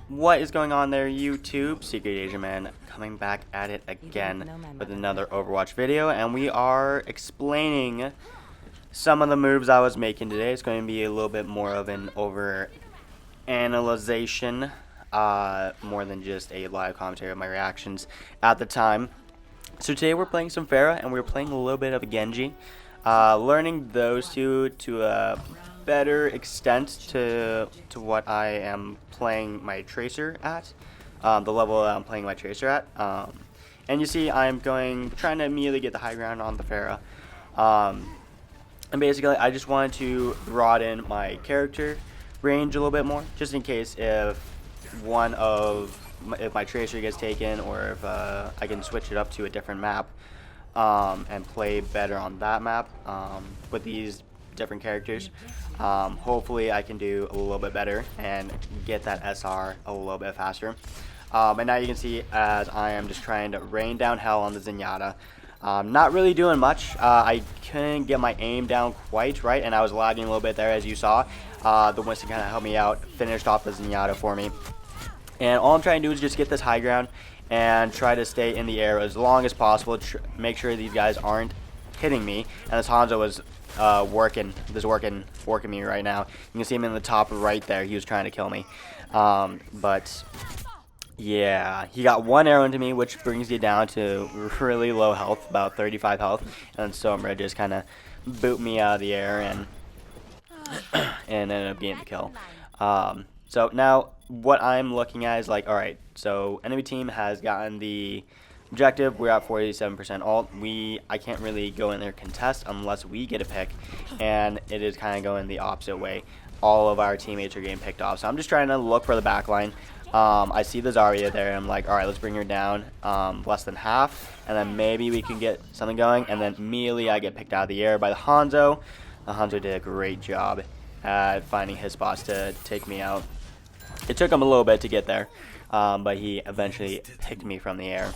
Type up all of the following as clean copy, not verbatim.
What is going on there, YouTube? Secret Agent Man coming back at it again with another Overwatch video, and we are explaining some of the moves I was making today. It's going to be a little bit more of an over analyzation, more than just a live commentary of my reactions at the time. So today we're playing some Pharah, and we're playing a little bit of a Genji, learning those two to a better extent to what I am playing my Tracer at, the level that I'm playing my Tracer at. And you see I'm trying to immediately get the high ground on the Pharah. And basically I just wanted to broaden my character range a little bit more, just in case if my Tracer gets taken, or if I can switch it up to a different map and play better on that map with these different characters. Hopefully I can do a little bit better and get that SR a little bit faster. And now you can see as I am just trying to rain down hell on the Zenyatta. Not really doing much. I couldn't get my aim down quite right, and I was lagging a little bit there, as you saw. The Winston kind of helped me out, finished off the Zenyatta for me. And all I'm trying to do is just get this high ground and try to stay in the air as long as possible. Make sure these guys aren't hitting me. And this Hanzo was working me right now. You can see him in the top right there. He was trying to kill me. But yeah, he got one arrow into me, which brings you down to really low health, about 35 health. And Sombra just kind of boot me out of the air and ended up getting the kill. So now what I'm looking at is like, alright, so enemy team has gotten the objective. We're at 47% ult. I can't really go in there contest unless we get a pick, and it is kind of going the opposite way. All of our teammates are getting picked off, so I'm just trying to look for the back line. I see the Zarya there, and I'm like, alright, let's bring her down less than half, and then maybe we can get something going. And then immediately I get picked out of the air by the Hanzo. The Hanzo did a great job at finding his spots to take me out. It took him a little bit to get there, but he eventually picked me from the air.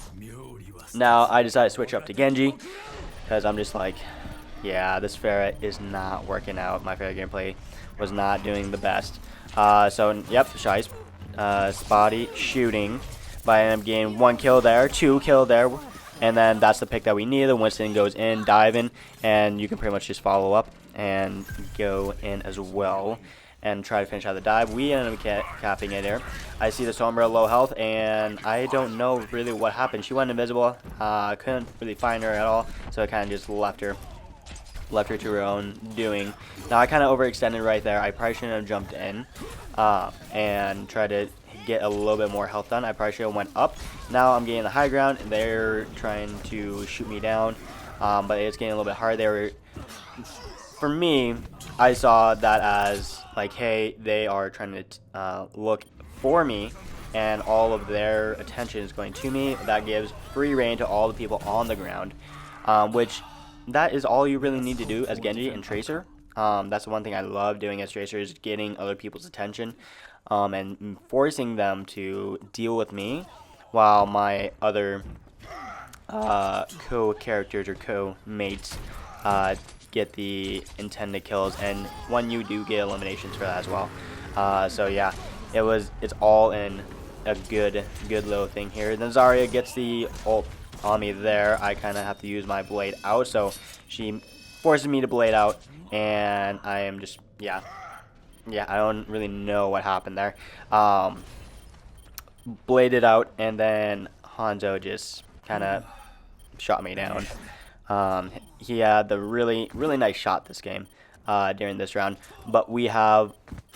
Now I decided to switch up to Genji, because I'm just like, yeah, this Pharah is not working out. My Pharah gameplay was not doing the best. So, yep, Shice, spotty shooting, but I ended up getting 1 kill there, 2 kill there, and then that's the pick that we need. The Winston goes in, diving, and you can pretty much just follow up and go in as well and try to finish out the dive. We ended up capping it there. I see the Sombra low health, and I don't know really what happened. She went invisible. Couldn't really find her at all, so I kind of just left her to her own doing. Now I kind of overextended right there. I probably shouldn't have jumped in and tried to get a little bit more health done. I probably should have went up. Now I'm getting the high ground, and they're trying to shoot me down, but it's getting a little bit hard. For me, I saw that as like, hey, they are trying to look for me, and all of their attention is going to me. That gives free reign to all the people on the ground, which that is all you really need to do as Genji and Tracer. That's the one thing I love doing as Tracer, is getting other people's attention and forcing them to deal with me while my other co-characters or co-mates get the intended kills, and when you do get eliminations for that as well. So yeah, it's all in a good little thing here. Then Zarya gets the ult on me there. I kind of have to use my blade out, so she forces me to blade out, and I am just yeah, I don't really know what happened there. Bladed out, and then Hanzo just kind of shot me down. He had the really nice shot this game during this round, but we have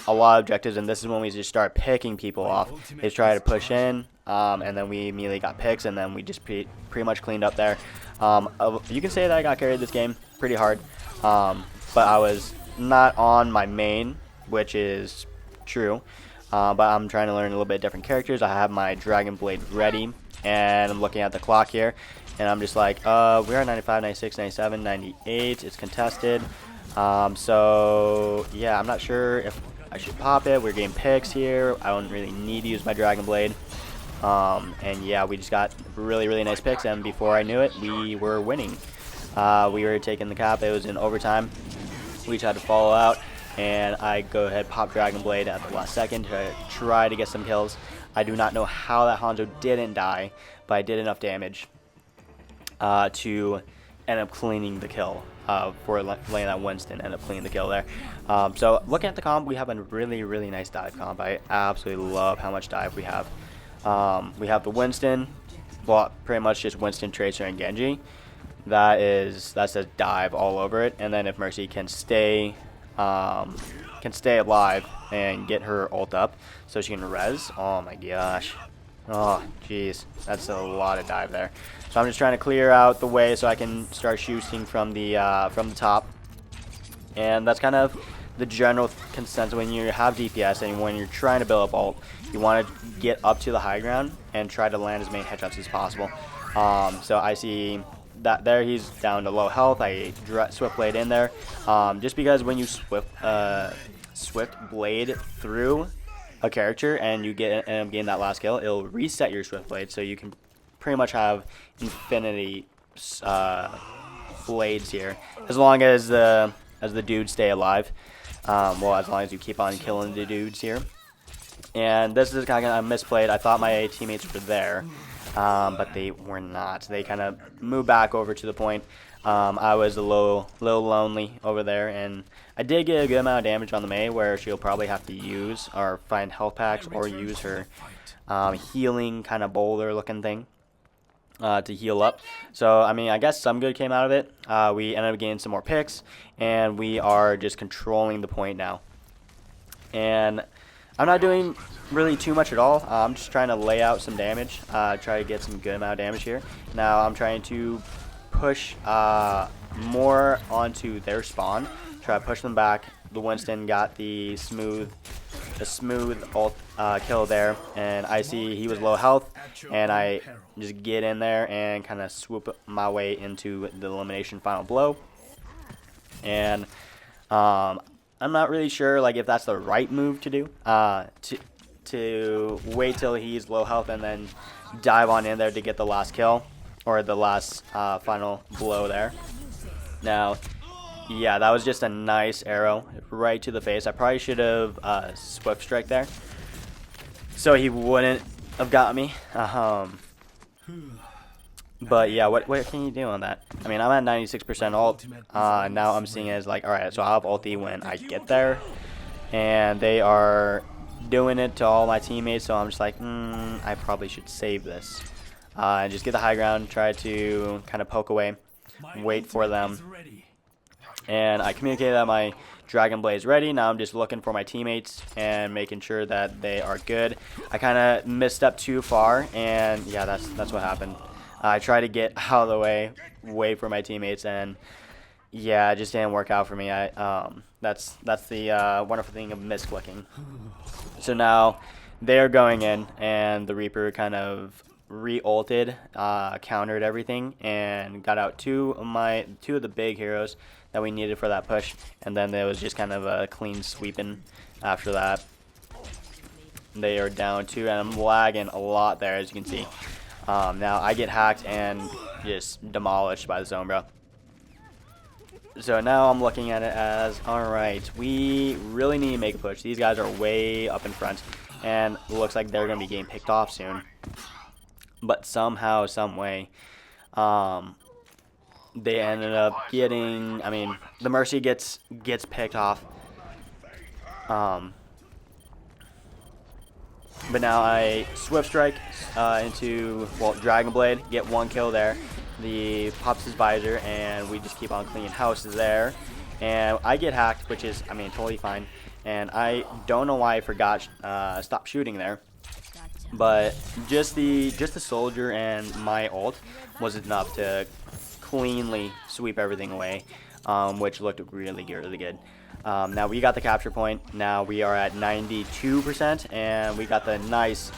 a lot of objectives, and this is when we just start picking people off. They try to push in, and then we immediately got picks, and then we just pretty much cleaned up there. You can say that I got carried this game pretty hard, but I was not on my main, which is true, but I'm trying to learn a little bit different characters. I have my Dragon Blade ready, and I'm looking at the clock here, and I'm just like, we're at 95, 96, 97, 98. It's contested. So yeah, I'm not sure if I should pop it. We're getting picks here. I don't really need to use my Dragon Blade. And yeah, we just got really nice picks, and before I knew it, we were winning. We were taking the cap. It was in overtime. We tried to follow out. and I go ahead pop Dragon Blade at the last second to try to get some kills. I do not know how that Hanzo didn't die, but I did enough damage to end up cleaning the kill for laying that Winston, end up cleaning the kill there. So looking at the comp, we have a really nice dive comp. I absolutely love how much dive we have. We have the Winston, well, pretty much just Winston, Tracer, and Genji. That's a dive all over it. And then if Mercy can stay alive and get her ult up so she can res, oh my gosh. Oh, jeez. That's a lot of dive there. So I'm just trying to clear out the way so I can start shooting from the top. And that's kind of the general consensus when you have DPS and when you're trying to build up ult. You want to get up to the high ground and try to land as many headshots as possible. So I see that there he's down to low health. I Swift Blade in there. Just because when you Swift Blade through a character and you end up getting that last kill, it'll reset your Swift Blade, so you can pretty much have infinity blades here, as long as the dudes stay alive. Well, as long as you keep on killing the dudes here. And this is kind of misplayed. I thought my teammates were there, but they were not. They kind of moved back over to the point. I was a little lonely over there, and I did get a good amount of damage on the Mei, where she'll probably have to use or find health packs or use her healing kind of boulder looking thing to heal up. So I mean, I guess some good came out of it. We ended up getting some more picks, and we are just controlling the point now. And I'm not doing really too much at all. I'm just trying to lay out some damage, try to get some good amount of damage here. Now I'm trying to push more onto their spawn, try to push them back. The Winston got the smooth ult kill there, and I see he was low health, and I just get in there and kind of swoop my way into the elimination final blow. And I'm not really sure like if that's the right move to do, to wait till he's low health and then dive on in there to get the last kill or the last final blow there. Now, yeah, that was just a nice arrow right to the face. I probably should have Swift Strike there, so he wouldn't have got me. But yeah, what can you do on that? I mean, I'm at 96% ult. Now I'm seeing it as like, alright, so I'll have ulti when I get there. And they are doing it to all my teammates, so I'm just like, I probably should save this. And just get the high ground, try to kind of poke away, wait for them. And I communicated that my Dragon Blade is ready. Now I'm just looking for my teammates and making sure that they are good. I kind of missed up too far, and yeah, that's what happened. I tried to get out of the way, wait for my teammates, and yeah, it just didn't work out for me. That's the wonderful thing of misclicking. So now they're going in, and the Reaper kind of re-ulted, countered everything, and got out two of the big heroes that we needed for that push, and then there was just kind of a clean sweeping after that. They are down two, and I'm lagging a lot there, as you can see. Now I get hacked and just demolished by the Sombra. So now I'm looking at it as, alright, we really need to make a push. These guys are way up in front, and it looks like they're going to be getting picked off soon. But somehow, some way, they ended up getting, I mean, the Mercy gets picked off. But now I Swift Strike into, well, Dragon Blade, get one kill there. The pops his visor, and we just keep on cleaning houses there. And I get hacked, which is, I mean, totally fine. And I don't know why I forgot stop shooting there. But just the soldier and my ult was enough to cleanly sweep everything away, which looked really good. Now we got the capture point. Now we are at 92%, and we got the nice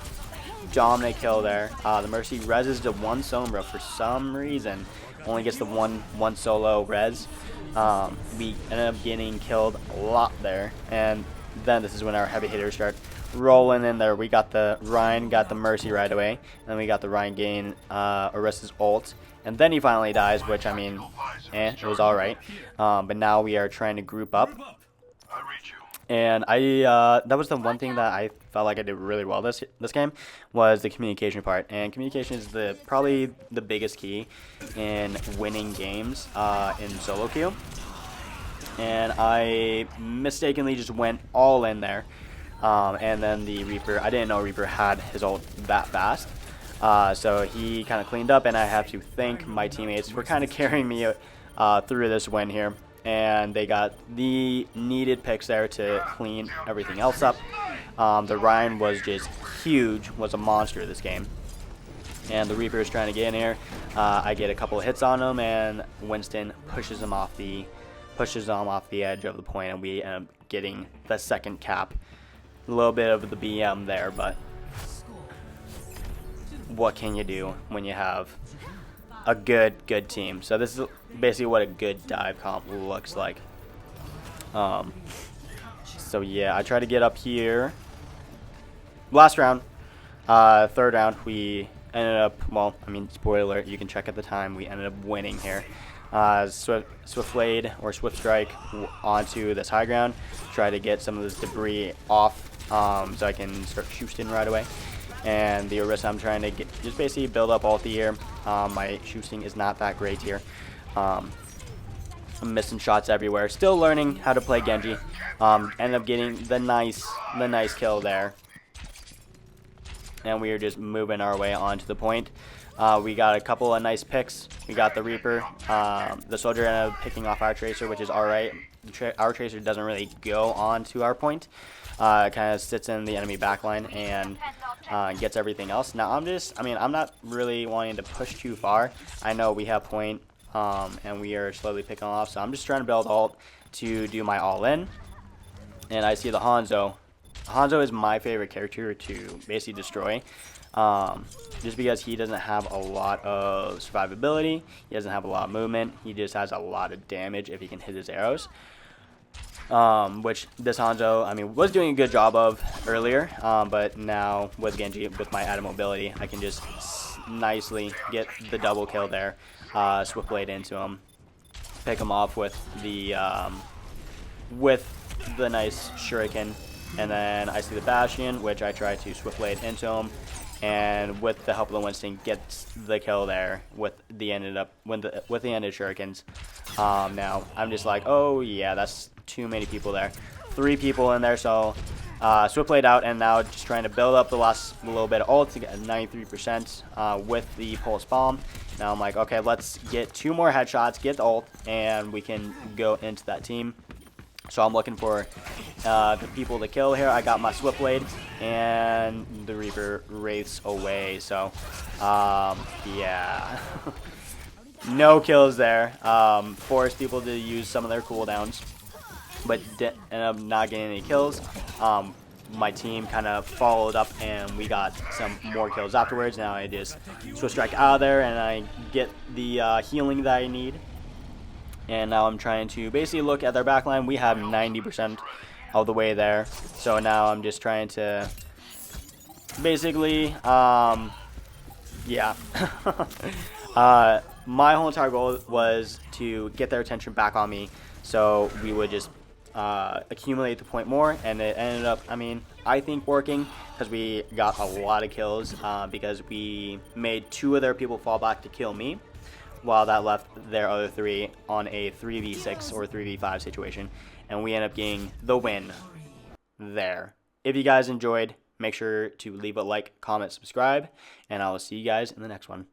dominant kill there. The Mercy reses to one Sombra for some reason, only gets the one solo res. We ended up getting killed a lot there, and then this is when our heavy hitters start rolling in there. We got the Ryan, got the Mercy right away, and then we got the Ryan gain Orisa's ult, and then he finally dies, which, I mean, it was alright. But now we are trying to group up And that was the one thing that I felt like I did really well this game, was the communication part. And communication is probably the biggest key in winning games in solo queue. And I mistakenly just went all in there. And then the Reaper, I didn't know Reaper had his ult that fast. So he kind of cleaned up, and I have to thank my teammates for kind of carrying me through this win here. And they got the needed picks there to clean everything else up. The Ryan was just huge, was a monster this game. And the Reaper is trying to get in here. I get a couple of hits on him, and Winston pushes him off the edge of the point, and we end up getting the second cap. A little bit of the BM there, but what can you do when you have a good team? So this is basically what a good dive comp looks like. So yeah, I try to get up here. Last round, third round, we ended up, well, I mean, spoiler alert, you can check at the time, we ended up winning here. Swift Blade or Swift Strike onto this high ground, try to get some of this debris off so I can start shooting right away. And the Orisa, I'm trying to just basically build up ulti here. My shooting is not that great here. I'm missing shots everywhere. Still learning how to play Genji. Ended up getting the nice kill there. And we are just moving our way onto the point. We got a couple of nice picks. We got the Reaper. The Soldier ended up picking off our Tracer, which is alright. Our Tracer doesn't really go on to our point. It kind of sits in the enemy backline and gets everything else. Now I'm not really wanting to push too far. I know we have point and we are slowly picking off, so I'm just trying to build ult to do my all-in. And I see the Hanzo. Hanzo is my favorite character to basically destroy. Just because he doesn't have a lot of survivability, he doesn't have a lot of movement, he just has a lot of damage if he can hit his arrows. Which this Hanzo, I mean, was doing a good job of earlier, but now with Genji, with my added mobility, I can just nicely get the double kill there, Swift Blade into him, pick him off with the nice Shuriken, and then I see the Bastion, which I try to Swift Blade into him, and with the help of the Winston, gets the kill there with the ended Shurikens. Now I'm just like, oh yeah, that's too many people there, 3 people in there. So Swift Blade out, and now just trying to build up the last little bit of ult to get 93% with the Pulse Bomb. Now I'm like, okay, let's get 2 more headshots, get the ult, and we can go into that team. So I'm looking for the people to kill here. I got my Swift Blade, and the Reaper wraiths away. So, yeah. No kills there. Forced people to use some of their cooldowns, but ended up not getting any kills. My team kind of followed up, and we got some more kills afterwards. Now I just Swift Strike out of there, and I get the healing that I need. And now I'm trying to basically look at their backline. We have 90% of the way there. So now I'm just trying to basically, yeah. My whole entire goal was to get their attention back on me, so we would just accumulate the point more. And it ended up, I mean, I think working, because we got a lot of kills because we made 2 of their people fall back to kill me, while that left their other 3 on a 3v6 or 3v5 situation, and we end up getting the win there. If you guys enjoyed, make sure to leave a like, comment, subscribe, and I will see you guys in the next one.